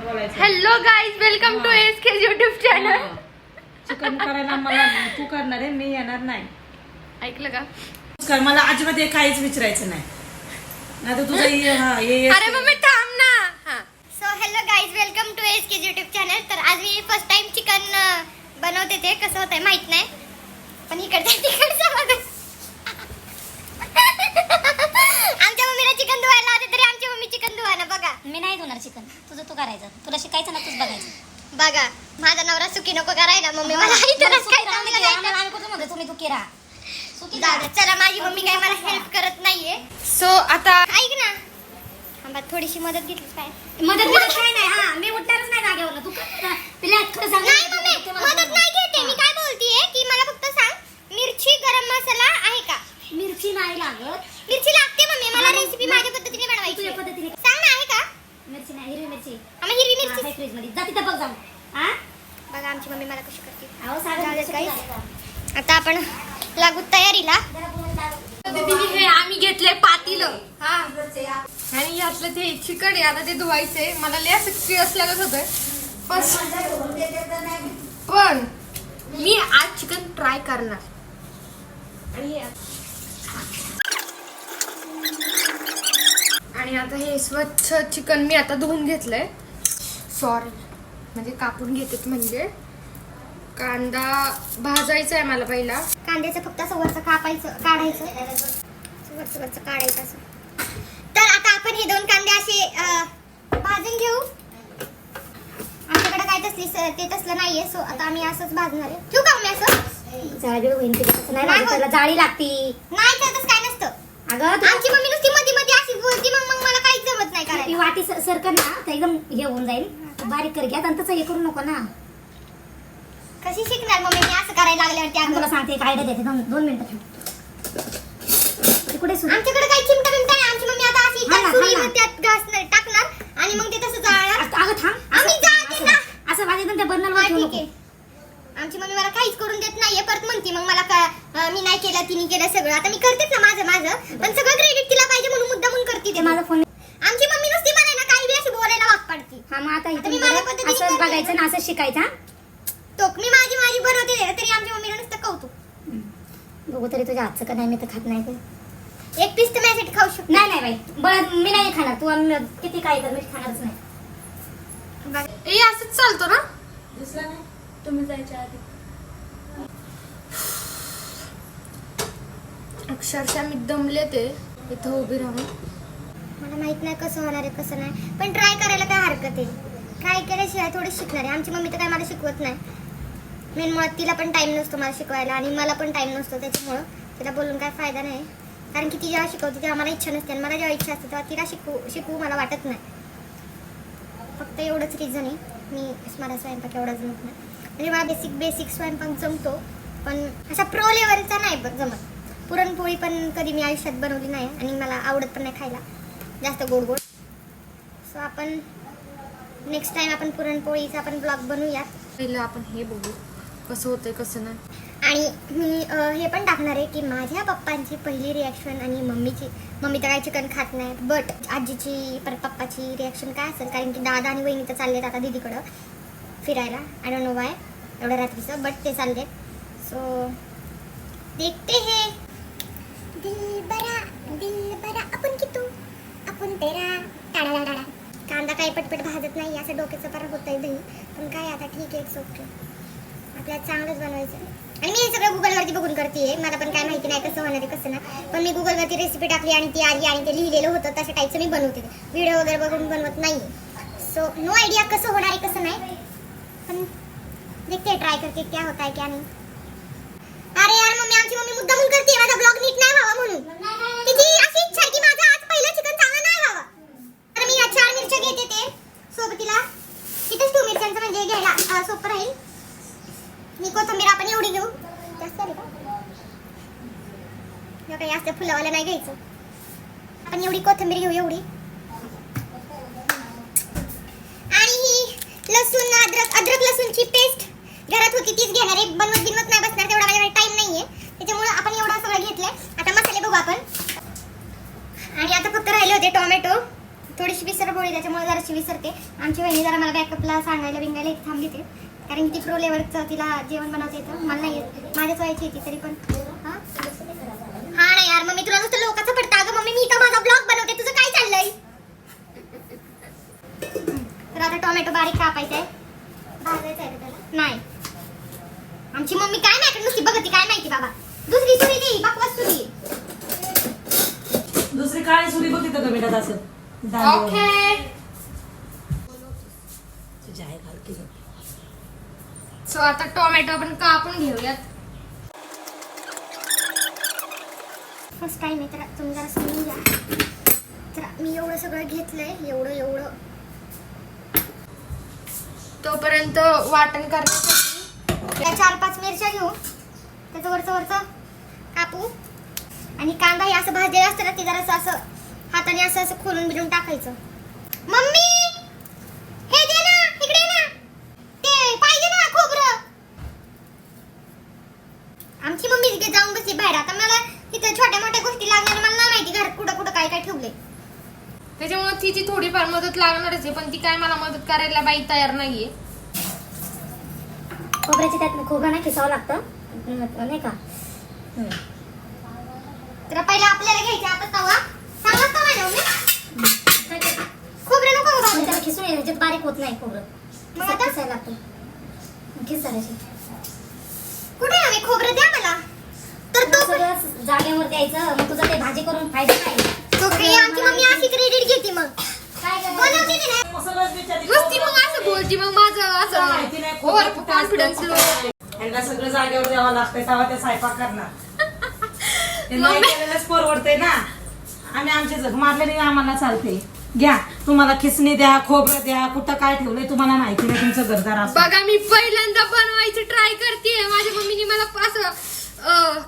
बोलायचं. Hello guys, welcome to SK YouTube channel. Chicken करायला मला तू करणार आहे, मी येणार नाही. ऐकलं का? मला अजिबात हे काहीच विचारायचं नाही. नाही तर तुझं अरे मम्मी थांब ना. So hello guys, welcome to SK YouTube channel. तर आज मी फर्स्ट टाइम चिकन बनवते. ते कसं होतंय माहित नाही, पण इकडचं आमच्या मम्मीला चिकन धुवायला होते तरी आमची मम्मी चिकन धुवायला. बघा, मी नाही धुणार चिकन, तुझं तू करायचं. तुला शिकायचं ना, तूच बघायचं. बघा माझा नवरा सुकी नको करायला. मम्मी मला तुम्ही तू केरा. चला, माझी मम्मी काय मला हेल्प करत नाहीये. सो आता ऐक ना, आम्हाला थोडीशी मदत घेतलीच काय? मदत काय नाही. हा, मी उठणारच नाही जागेवर. तू तिला खरं सांग. नाही मम्मी, मदत नाही घेते मी. काय बोलतीये की मला फक्त सांग, मिरची गरम मसाला आहे का? मिरची नाही लागत. मिरची लागते मम्मी, मला रेसिपी माझ्या पद्धतीने बनवायची. तुझ्या पद्धतीने सांग ना, आहे का? मिरची नाही, हिरवी मिरची. आम्ही हिरवी मिरची. फ्रीज मध्ये जा, तिथं बघ जाऊन. हा, बघा आमची मम्मी मला कशी करते. अहो जाऊ दे सागर guys. आता आपण लागू तयारीला. हे आम्ही घेतले पातीलं. हा, आणि यातलं ते चिकन आहे. आता ते धुवायचंय. मला लय असं क्रियस लागत होतंय, पण मी आज चिकन ट्राय करणार. आणि आता हे स्वच्छ चिकन मी आता धुवून घेतलंय. सॉरी, म्हणजे कापून घेतात. म्हणजे कांदा भाजायचा आहे मला पहिला. कांद्याचं फक्त असं वरचं काढायचं. वरचं काढायचं असं. तर आता आपण हे दोन कांदे असे भाजून घेऊ. आमच्याकडे काय ते तसलं नाहीये. सो आता आम्ही असंच भाजणार आहे. ठेवू का मी असं? जाळी होईल ते. नाही नाही त्याला जाळी लागती. नाही तर तसं काय नसतं. अगं आमची मम्मी नुसती मध्ये मध्ये अशी बोलती, मग मला काहीच जमत नाही ती करायला. वाटी सरकन ना, तर एकदम हे होऊन जाईल. बारीक कर घ्या, आणि तसं हे करू नको ना. कशी शिकणार मम्मी मी असं करायला लागल्यावरती? आणि तुला सांगते एक आयडिया देते. 2 मिनिटं थांब. कुठे सुरू? आमच्याकडे काही चिमटा बिमटा नाही. आमची मम्मी आता अशी हा ना, सुरीवर हा ना. त्यात घासणार, टाकणार आणि मग ते तसं जाळणार. अगं थांब. आम्ही जाळते ना. असं वाजायचं त्या बर्नरवर हा, ठेवू ठीक नको. आहे. आमची मम्मी मला काहीच करून देत नाहीये. परत म्हणती मग मला मी नाही केलं, तिने केलं सगळं. आता मी करतेच ना माझं, पण सगळं क्रेडिट तिला पाहिजे म्हणून मुद्दामून करते ते माझा फोन. आमची मम्मी नुसती म्हणाय ना, काही बी अशी बोलायला वाग पडती. हा, मग आता आता मी इथं माझ्या पद्धतीने असंच करते. बघायचं ना, असंच शिकायचं. हा? तो मी माझी बनवते तरी आमच्या मम्मीला नुसतं कौतुक. बघू तरी तुझ्या हातचं का नाही. मी तर खात नाही ते. एक पीस तर माझ्यासाठी खाऊ शकतो. नाही नाही बाई, बरं मी नाही खाणार. तू किती काय कर, मी खाणारच नाही. हे असंच चालतो ना. दिसला नाही तुम्ही जायच्या आधी. अक्षरशः मी दमले ते इथं उभी राहून. मला माहित नाही कसं होणार आहे कसं नाही, पण ट्राय करायला काय हरकत आहे. ट्राय केल्याशिवाय थोडी शिकणार आहे. आमची मम्मी तर काय मला शिकवत नाही. मेन मुळात तिला पण टाइम नसतो मला शिकवायला, आणि मला पण टाइम नसतो. त्याच्यामुळं तिला बोलून काय फायदा नाही. कारण की ती जेव्हा शिकवते तेव्हा मला इच्छा नसते, आणि मला जेव्हा इच्छा असते तेव्हा तिला शिकवू मला वाटत नाही. फक्त एवढंच रिझन आहे. मला स्वयंपाक एवढा जमत नाही. म्हणजे मला बेसिक स्वयंपाक जमतो, पण असा प्रो लेवलचा नाही जमत. पुरणपोळी पण कधी मी आयुष्यात बनवली नाही, आणि मला आवडत पण नाही खायला जास्त गोड. सो आपण नेक्स्ट टाइम आपण पुरणपोळीचा आपण ब्लॉग बनवूया. पहिलं आपण हे बघू कसं होतंय कसं नाही. आणि मी हे पण टाकणार आहे की माझ्या पप्पांची पहिली रिॲक्शन आणि मम्मी तर काय चिकन खात नाही, बट आजीची परत पप्पाची रिॲक्शन काय असेल. कारण की दादा आणि वहिनी तर चाललेत आता दीदीकडं फिरायला. आय डोंट नो वाय एवढ्या रात्रीचं, बट ते चाललेत. सो देखते हे. दिल बरा आपण कितू आपण तेरा टाळा. कांदा काही पटपट भाजत नाही, असं डोक्याचं पर होतंय दही. पण काय आता ठीक आहे, इट्स ओके. आपल्याला चांगलंच बनवायचं. आणि मी हे सगळं गुगलवरती बघून करते. मला पण काय माहिती नाही कसं होणार आहे कसं नाही, पण मी गुगलवरती रेसिपी टाकली आणि ती आली आणि ते लिहिलेलं होतं तशा टाईपचं मी बनवते. व्हिडिओ वगैरे बघून बनवत नाही. सो नो आयडिया कसं होणार आहे कसं नाही, पण देखते ट्राय करते क्या होता है क्या नाही. अरे यार मम्मी, आमची मम्मी मुद्दामून करते माझा ब्लॉग नीट नाही व्हावा म्हणून. तिची अशी इच्छा आहे की माझं आज पहिलं चिकन चांगलं नाही व्हावं. तर मी 4 मिरच्या घेते, ते सोबतीला तिथेच 2 मिरच्यांचं म्हणजे घ्यायला सोपं राहील. मी कोथिंबीर आपण एवढी घेऊ. जास्त आली का? काही जास्त फुलावाला नाही घ्यायचं. आपण एवढी कोथिंबीर घेऊ, एवढी. आणि ही लसूण अद्रक लसूणची पेस्ट घरात होती तीच घेणार आहे. बनवत नाही बसणार तेवढा माझ्याकडे टाइम नाहीये, त्याच्यामुळे आपण एवढं सगळं घेतलंय. आता मसाले बघू आपण. आणि आता फक्त राहिले होते टोमॅटो, थोडीशी विसरबोळी त्याच्यामुळे जराशी विसरते. आमची वहिनी जरा मला बॅकअपला सांगायला बिंगायला इथे थांबली ते, कारण ती प्रो लेवलचं तिला जेवण बनवता येतं, मला नाही येत. माझ्याच वयाची येते तरी पण. हा नाही यार मम्मी, तुला नुसतं लोकांचं पडतं. अगं मम्मी, मी इथं माझा ब्लॉग बनवते, तुझं काय चाललंय? तर आता टोमॅटो बारीक कापायचा आहे. भाजायचं आहे त्याला? नाही. आमची मम्मी काय नाही नुसती बघती, काय माहिती बाबा. दुसरी सुरी दे, बकवास सुरी. दुसरी काळी सुरी बघ तिथं कमी असं ओके. तुझ्या आई घाल की गं. सो आता टोमॅटो आपण कापून घेऊयात. फर्स्ट टाइम आहे तर तुम्ही जरा समजून घ्या. तर मी एवढं सगळं घेतलंय, एवढं तोपर्यंत वाटण करण्यासाठी त्या 4-5 मिरच्या घेऊ, त्याचं वरचं कापू, आणि कांदा हे असं भाजलेलं असतं ना, ते जरासं असं हाताने असं खोलून बिलून टाकायचं. मम्मी हे दे ना, इकडे ये ना, ते पाहिजे ना खोबरं. आमची मम्मी तिथे जाऊन बसली बाहेर. आता मला तिथे छोट्या मोठ्या गोष्टी लागणार, मला नाही माहिती घरात कुठं काय ठेवलंय. त्याच्यामुळे तिची थोडीफार मदत लागणारच आहे, पण ती काय मला मदत करायला बाई तयार नाहीये. खोबऱ्याची त्यात खोबरं नाही खिसावं लागतं नाही का. तर पहिला आपल्याला घ्यायचं आता तवा. सांगत का माझ्या मम्मी? खोबरं नको का त्याला भाजायला? खिसून याच्यात बारीक होत नाही खोबरं. मग आता? खिसायला लागतं. खिस करायची. कुठे आहे आम्ही? खोबरं द्या मला. तर तो सगळं जागेवर द्यायचं. मग तुझं ते भाजी करून फायदा काय? तो काही आमची मम्मी अशी क्रेडिट घेते मग. काय करायचं? बनवते ती नाही. मसालाच बिचारी नुसती मग असं बोलती, मग माझं तुला माहिती नाही असं ओव्हर कुठं कॉन्फिडन्स असतं, लो. ह्यांना सगळं जागेवर द्यावं लागतंय, तेव्हा ते स्वयंपाक करणार. ते नाही केलेलंच परवडतंय ना. आम्ही आमचे जग मारलेली आम्हाला चालते. घ्या, तुम्हाला खिसणी द्या, खोबरं द्या, कुठं काय ठेवलंय तुम्हाला माहिती नाही, तुमचं घरदार असं. बघा मी पहिल्यांदा बनवायची ट्राय करते. माझ्या मम्मीने मला असं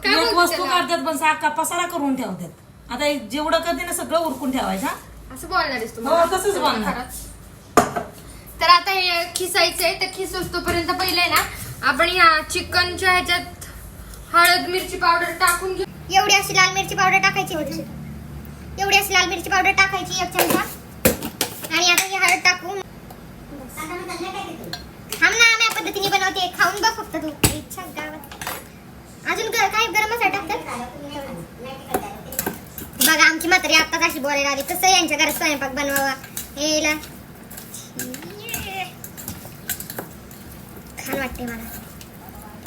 काय एक बोलतात वस्तू त्याला? काढतात पण साका पसारा करून ठेवतात. आता हे जेवढं करते ना सगळं उरकून ठेवायचं. असं बोलणार आहेस हो, तसंच बोलणार. खरंच. तर आता हे खिसायचंय, तर खिसूस तोपर्यंत पहिले ना आपण या चिकनच्या ह्याच्यात हळद मिरची पावडर टाकून घेऊ. एवढी अशी लाल मिरची पावडर टाकायची होती. एवढी अशी लाल मिरची पावडर टाकायची 1 चमचा. आणि आता ही हळद टाकू. थांब ना, आम्ही या पद्धतीने बनवते. खाऊन बघ फक्त तू. इच्छा गावात. अजून काय गरम मसाला टाकतात? बघा आमची म्हातारी आत्ताच अशी बोलायला आली. कसं यांच्या घरात स्वयंपाक बनवावा हेला छान वाटते मला.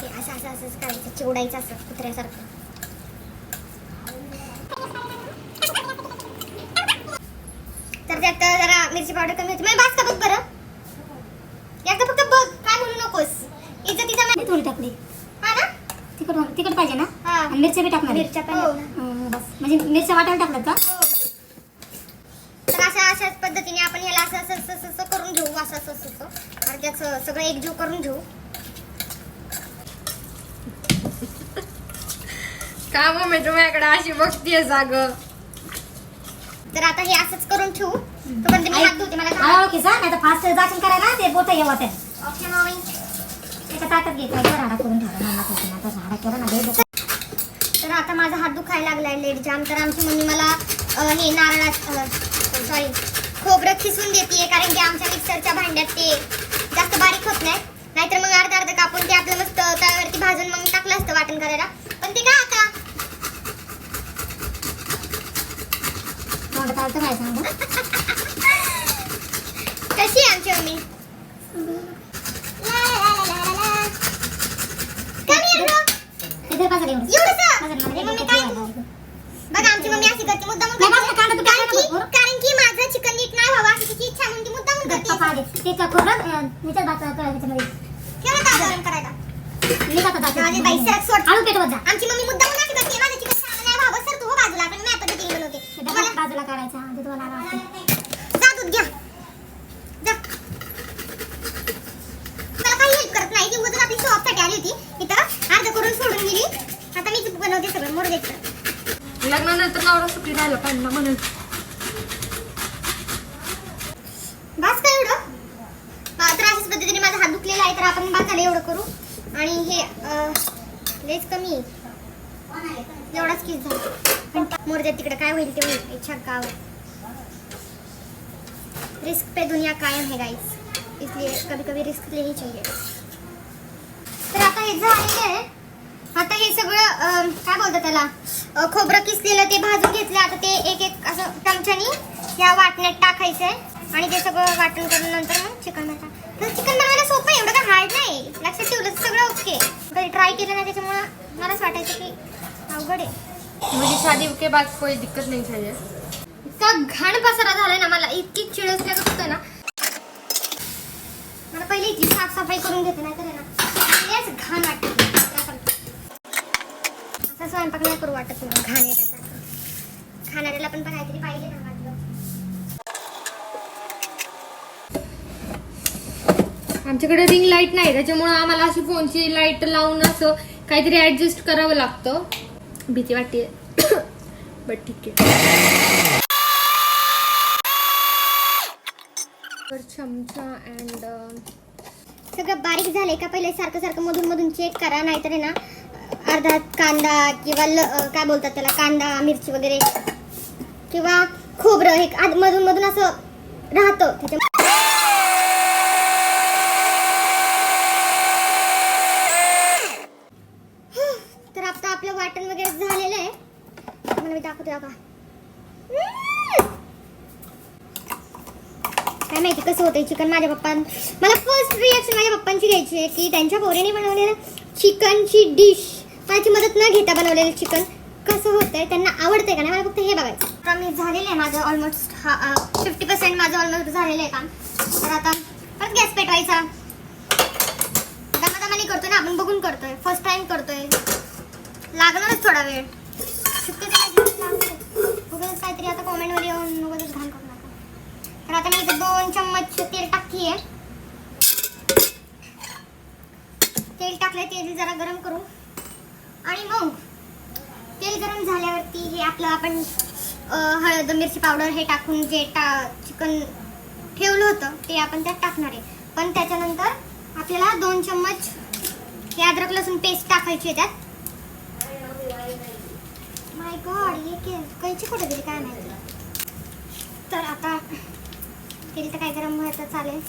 हे असंच करायचं, चिवडायचं असं कुत्र्यासारखं. तर त्यात जरा मिरची पावडर कमी होती. बास का बघ बरं. एकदा फक्त बघ, काय म्हणू नकोस. इज्जतीचा मी थोडी टाकली. हा ना. तिखट पाहिजे ना. हा. आणि मिरच्या बी टाकणार आहे. मिरच्या पण हो. आहेत ना. बस म्हणजे मिरच्या वाटायला टाकल्यात का. हो. तर अशाच पद्धतीने आपण याला असं करून घेऊ. असं अर्ध्याचं सगळं एकजीव करून घेऊ. का मम्मी माझ्याकडे अशी बघतीये जाग. तर आता हे असंच करून ठेवू. तोपर्यंत मी हात धुते. मला हळूहळू खिसा नाही तर फास्ट जाशील करायला ते बोट हे होते. Okay mummy. एका ताटात घ्यायचं राडा करून ठेवला. मला खायचं आता राडा केला ना दे डोकं. तर आता माझा हात दुखायला लागलाय लेट जाम. तर आमची मम्मी मला हे सॉरी खोबरं खिसून देते, कारण की आमच्या मिक्सरच्या भांड्यात ते जास्त बारीक होत नाही. नाहीतर मग अर्धा कापून ते आपलं मस्त तव्यावरती भाजून मग टाकलं असतं वाटण करायला. पण ते काय आता तोंड चालतं काय सांग. कशी आहे आमची मम्मी? कमी आहे बघ. इथे पाच एवढं. एवढंसं? अरे मम्मी काय तू? बघा आमची मम्मी अशी करते, मुद्दामून नाही, करते. बस, कांदा तू टाकायला नको. कारण की माझं चिकन नीट नाही व्हावं अशी तिची इच्छा म्हणून ती मुद्दामून करते. ते का खोबरं ह्याच्यात भात त्याच्यामध्ये ठेवा का गरम करायला. मी टाकत माझी बाई सरक सोड. आळू पेटवत जा. आमची मम्मी मुद्दामून अशी करते, माझं चिकन चांगलं नाही व्हावं. सर तू हो बाजूला, आपण मी आता पद्धतीने बनवते. डबा बाजूला काढायचा दूध वाला वाटतं. जा दूध घ्या. जा. मला काही हेल्प करत नाही. ती उद्या आपली शॉपसाठी आली होती इथं, अर्ध करून सोडून गेली. आता मीच बनवते सगळं. मोर द्यायचं. लग्नानंतर नवरा सुखी राहिला पाहिजे ना म्हणून. बास काय एवढं. तर अशाच पद्धतीने माझा हात दुखलेला आहे, तर आपण बासाला एवढं करू. आणि हे लेच कमी एवढाच किस झाला. पण मोर द्या तिकडे काय होईल ते होईल. इच्छा गाव रिस्क पे दुनिया कायम है गाइस, इसलिए कभी कभी रिस्क लेनी चाहिए. तर आता हे झालेलं आहे. आता हे सगळं काय बोलतात त्याला, खोबरं किसलेलं ते भाजून घेतलं. आता ते एक एक असं चमच्यानी ह्या वाटण्यात टाकायचं आहे आणि ते सगळं वाटण करून नंतर मग चिकन बनवतात. तर चिकन बनवायला सोपं आहे, एवढं काय हार्ड नाही. लक्षात ठेवलं तर सगळं ओके. कधी ट्राय केलं नाही त्याच्यामुळं मलाच वाटायचं की अवघड आहे. मुझे शादी के बाद कोई दिक्कत नहीं चाहिए. इतका घाण पसारा झालाय ना, मला इतकी चिडच लागत होतं ना. मला पहिले इथली साफसफाई करून घेते, नाही तर आहे ना लयच घाण वाटते. असा स्वयंपाक नाही करू वाटत मला घाण येण्यासारखं. खाणाऱ्याला पण काहीतरी पाहिजे ना वाटलं. आमच्याकडे रिंग लाईट नाही, त्याच्यामुळे आम्हाला अशी फोनची लाईट लावून असं काहीतरी ऍडजस्ट करावं लागतं. भीती वाटते बट ठीक आहे. चमचा अँड सगळं बारीक झालंय का पहिले सारखं सारखं मधून मधून चेक करा, नाहीतर आहे ना अर्धा कांदा किंवा काय बोलतात त्याला, कांदा मिरची वगैरे किंवा खोबरं हे मधून मधून असं राहतं त्याच्या. तर आता आपलं वाटण वगैरे झालेलं आहे. मला मी दाखवते का काय माहिती कसं होतंय चिकन. माझ्या पप्पा, मला फर्स्ट रिॲक्शन माझ्या पप्पांची घ्यायची आहे की त्यांच्या पोरीने बनवलेलं चिकनची डिश माझी मदत न घेता बनवलेलं चिकन कसं होतंय, त्यांना आवडतंय का नाही, मला फक्त हे बघायचं. आता मी झालेलं आहे माझं ऑलमोस्ट 50% माझं ऑलमोस्ट झालेलं आहे काम. तर आता परत गॅस पेटवायचा. दमादमाने करतोय ना आपण, बघून करतोय, फर्स्ट टाइम करतोय, लागणारच थोडा वेळ. काहीतरी आता कॉमेंटवर येऊन वगैरे घाण करू नका. तर आता मी इथे 2 चम्मच तेल टाकतीये. तेल टाकलंय, तेल जरा गरम करू आणि मग तेल गरम झाल्यावरती हे आपलं आपण हळद मिरची पावडर हे टाकून जे चिकन ठेवलं होतं ते आपण त्यात टाकणार आहे. पण त्याच्यानंतर आपल्याला 2 चम्मच हे अद्रक लसूण पेस्ट टाकायची आहे त्यात. माय गॉड, हे कैची कुठे गेली काय माहिती. तर आता तेल तर काय गरम व्हायचं चालेल.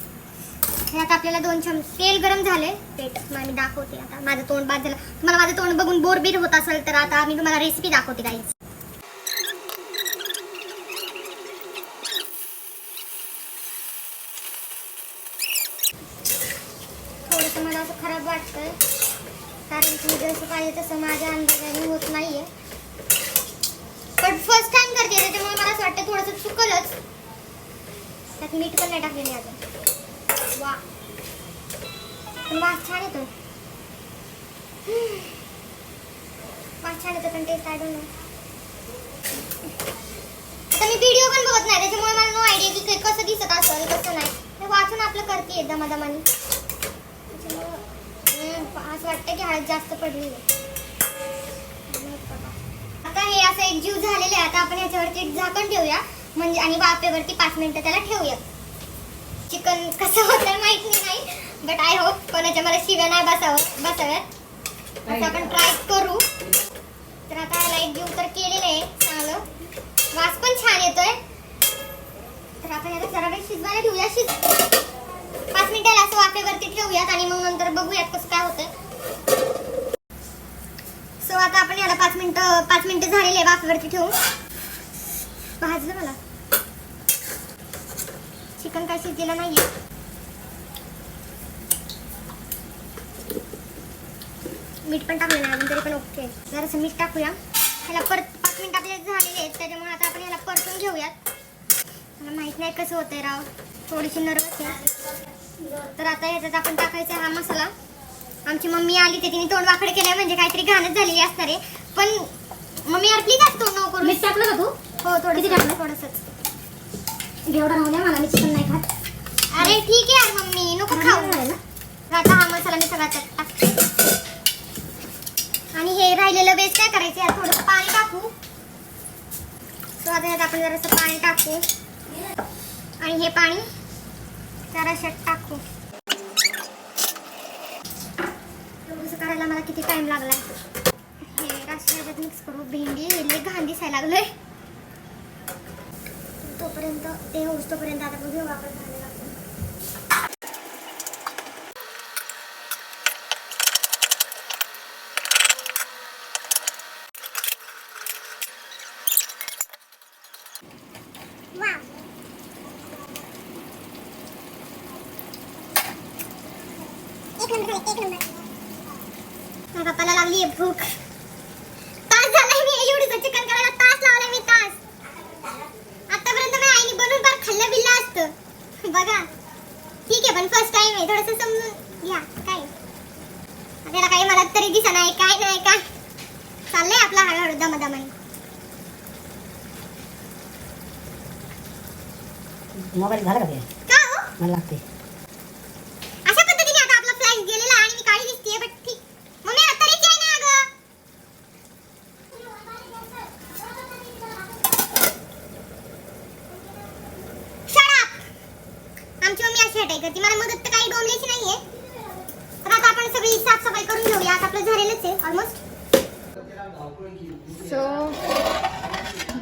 हे आता आपल्याला 2 चमचे तेल गरम झाले. पेट मी दाखवते आता. माझं तोंड बाद झालं. तुम्हाला माझं तोंड बघून बोरबीर होत असेल तर आता मी तुम्हाला रेसिपी दाखवते गाईज. थोडंसं मला असं खराब वाटतंय कारण की जसं पाहिजे तसं माझ्या अंदाजाने होत नाहीये. पण फर्स्ट टाइम करते त्याच्यामुळे मला असं वाटतं थोडंसं चुकलंच. त्यात मीठ पण नाही टाकलेली अजून. वा, पण वास छान येतो. वास छान येतो पण टेस्ट आय डोंट नो. आता मी व्हिडिओ पण बघत नाही त्याच्यामुळे मला नो आयडिया की कसं दिसत असेल कसं नाही. ते वाचून आपलं करते दमादमाने. त्याच्यामुळे असं वाटतं की हळद जास्त पडली आहे. आता हे असं एक जीव झालेलं आहे. आता आपण ह्याच्यावरती झाकण ठेवूया म्हणजे आणि वाफेवरती 5 मिनिटं त्याला ठेवूया. चिकन कसं होतं माहिती नाही बट आय होप कोणाच्या मला शिव्या नाही बसाव्यात असं आपण ट्राय करू. तर आता ह्याला एक जीव तर केलेलं आहे चांगलं. वास पण छान येतोय. तर आपण याला जरा वेळ शिजवायला ठेवूया. 5 मिनिटाला असं वाफेवरती ठेवूयात आणि मग नंतर बघूयात कसं काय होतंय. सो आता आपण याला 5 मिनिटं झालेले आहे वाफेवरती ठेवून. भाजलं मला चिकन काय शिजलेलं नाहीये. मीठ पण टाकलं नाही अजून तरी पण ओके. जरासं मीठ टाकूया. ह्याला परत 5 मिनिट आपले झालेले आहेत त्याच्यामुळे आता आपण ह्याला परतून घेऊयात. मला माहित नाही कसं होतंय राव, थोडीशी नर्वस आहे. तर आता ह्याच्यात आपण टाकायचा हा मसाला. आमची मम्मी आली ते तिने तोंड वाकडे केलंय म्हणजे काहीतरी घाणच झालेली असणार आहे. पण मम्मी यार प्लीज आज तोंड नको करू. मीठ टाकलं का तू? हो थोडं टाकलं थोडंसंच. एवढा राहू द्या, मला मी चिकन नाही खात. अरे ठीक आहे यार मम्मी नको खाऊ. आता हा मसाला मी सगळा त्यात टाकते आणि हे राहिलेलं वेस्ट काय करायचं यार थोडंसं पाणी टाकू. सो आता यात आपण जरासं पाणी टाकू आणि हे पाणी जराशात टाकू. एवढंसं करायला मला किती टाइम लागलाय. हे राष्ट्रीय मिक्स करू. भेंडी लय घाण दिसायला लागलंय. तोपर्यंत तोपर्यंत ते होऊस्तोपर्यंत आता बघूया वापर झालेला आपण. माझ्या पप्पाला लागली आहे भूक. तास झालाय मी एवढीच चिकन करायला तास लावलाय मी तास. आतापर्यंत माझ्या आईने बनवून फार खाल्लं बिल्लं असतं बघा. ठीक आहे पण फर्स्ट टाइम आहे थोडंसं समजून घ्या. काय आपल्याला काही मला तरी दिसा नाही काय नाही काय चाललंय आपला हळूहळू दमादमाने. मोबाईल झाला का ते का हो मला लागते अशा पद्धतीने आता आपला फ्लॅश गेलेला आणि मी काळी दिसतेय बट ठीक. मम्मी तरीच आहे ना अगं. Shut up. आमची मम्मी अशी हटाई करते. मला मदत तर काही डोंबल्याची नाहीये. तर आता आपण सगळी साफसफाई करून घेऊया. आता आपलं झालेलंच आहे almost. So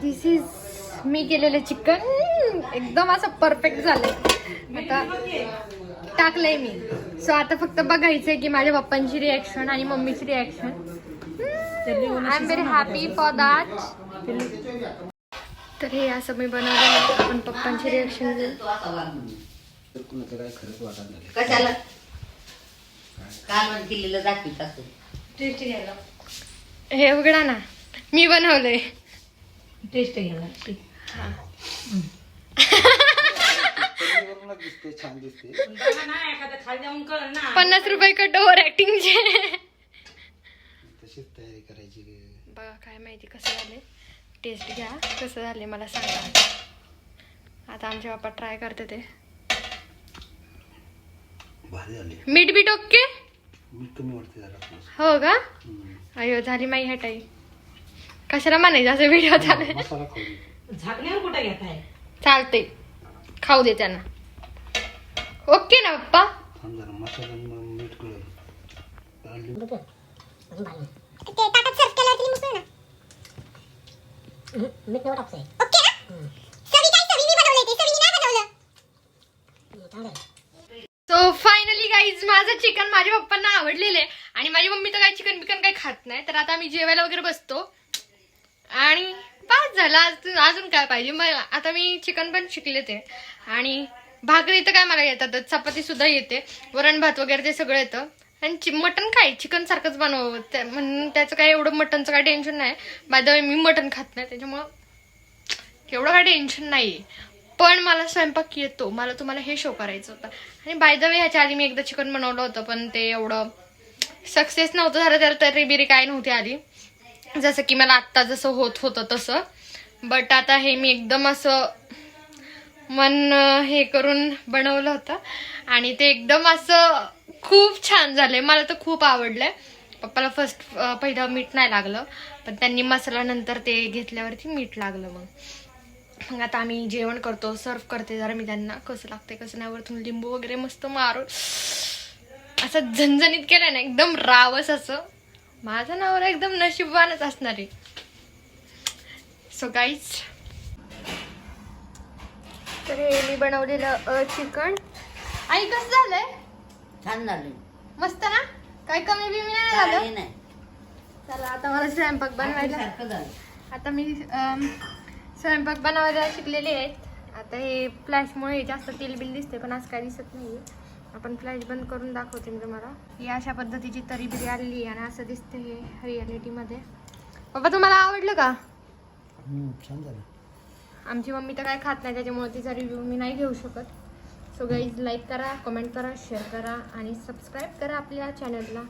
this is me केलेलं चिकन एकदम असं परफेक्ट झालंय. आता टाकलंय मी. सो आता फक्त बघायचंय की माझ्या पप्पांची रिॲक्शन आणि मम्मीची reaction. I am very happy for that. तर हे असं मी बनवलं. आपण पप्पांची रिॲक्शन घेऊ. कशाला कालवण केलेलं दाखवित असतो. टेस्ट घ्यायला हे उघडा ना मी बनवलंय. टेस्ट घ्यायला छान दिसते. बघा ना एखादं खाली जाऊन कळ ना. 50 रुपये कट ओव्हर ऍक्टिंगचे. तशीच तयारी करायची. बघा काय माहिती कसं झाले. टेस्ट घ्या कसं झाले मला सांगा. आता आमचे बाप्पा ट्राय करते ते. भारी झाली. मीठ बीट ओके मीठ कमी वाटते जरा. हो का. अयो झाली माई हटाई. कशाला म्हणायचं असं व्हिडिओ चालू. मसाला खाऊ. झाकण्यावर कुठे घेताय. चालते खाऊ दे त्यांना. ओके ना पप्पा. थांब जरा मसाला मीठ कळलं. ते ताटात सर्व केल्यावरती मस्त ना. मीठ नव्हतं टाकतंय. ओके ना. सवी मी बनवलंय ते. सवी नाही बनवलं. सो फायनली गाईज माझं चिकन माझ्या पप्पांना आवडलेलं आहे. आणि माझी मम्मी तर काही चिकन बिकन काही खात नाही. तर आता आम्ही जेवायला वगैरे बसतो. आणि पाच झाला अजून काय पाहिजे. मग आता मी चिकन पण शिकले ते. आणि भाकरी तर काय मला येतात. चपाती सुद्धा येते. वरण भात वगैरे ते सगळं येतं. आणि मटण काय चिकन सारखंच बनवावं. म्हणून त्याचं काय एवढं मटणचं काय टेन्शन नाही. बाय द वे मी मटण खात नाही त्याच्यामुळं एवढं काय टेन्शन नाही. पण मला स्वयंपाक येतो. मला तुम्हाला हे शो करायचं होतं. आणि बाय द वे ह्याच्या आधी मी एकदा चिकन बनवलं होतं पण ते एवढं सक्सेस नव्हतं झालं. त्याला तरी बिरी काय नव्हती आली जसं की मला आत्ता जसं होत होतं तसं. बट आता हे मी एकदम असं मन हे करून बनवलं होतं. आणि ते एकदम असं खूप छान झालंय. मला तर खूप आवडलंय. पप्पाला पहिलं मीठ नाही लागलं पण त्यांनी मसाला नंतर ते घेतल्यावरती मीठ लागलं. मग आता आम्ही जेवण करतो. सर्व करते जरा मी त्यांना कसं लागतंय कसं नाही. वरतून लिंबू वगैरे मस्त मारून असं झणझणीत केलं ना एकदम रावस असं. माझा नवरा एकदम नशीबवानच असणार आहे. सो गाईज तर हे मी बनवलेलं चिकन. आई कसं झालंय. छान झालं. मस्त ना. काही कमी बिमी नाही झालं. काही नाही चला आता मला स्वयंपाक बनवायला. सारखं झालं. आता मी स्वयंपाक बनवायला शिकलेले आहेत. आता हे फ्लॅशमुळे जास्त तेल बिल दिसते पण आज काय दिसत नाही. आपण फ्लॅश बंद करून दाखवते मी तुम्हाला. ही अशा पद्धतीची तरी बिरी आलेली आणि असं दिसते हे रियालिटीमध्ये. पप्पा तुम्हाला आवडलं का. छान झालं. आमची मम्मी तर काय खात नाही त्याच्यामुळे तिचा रिव्ह्यू मी नाही घेऊ शकत. सो गाईज लाईक करा कमेंट करा शेअर करा आणि सबस्क्राईब करा आपल्या चॅनलला.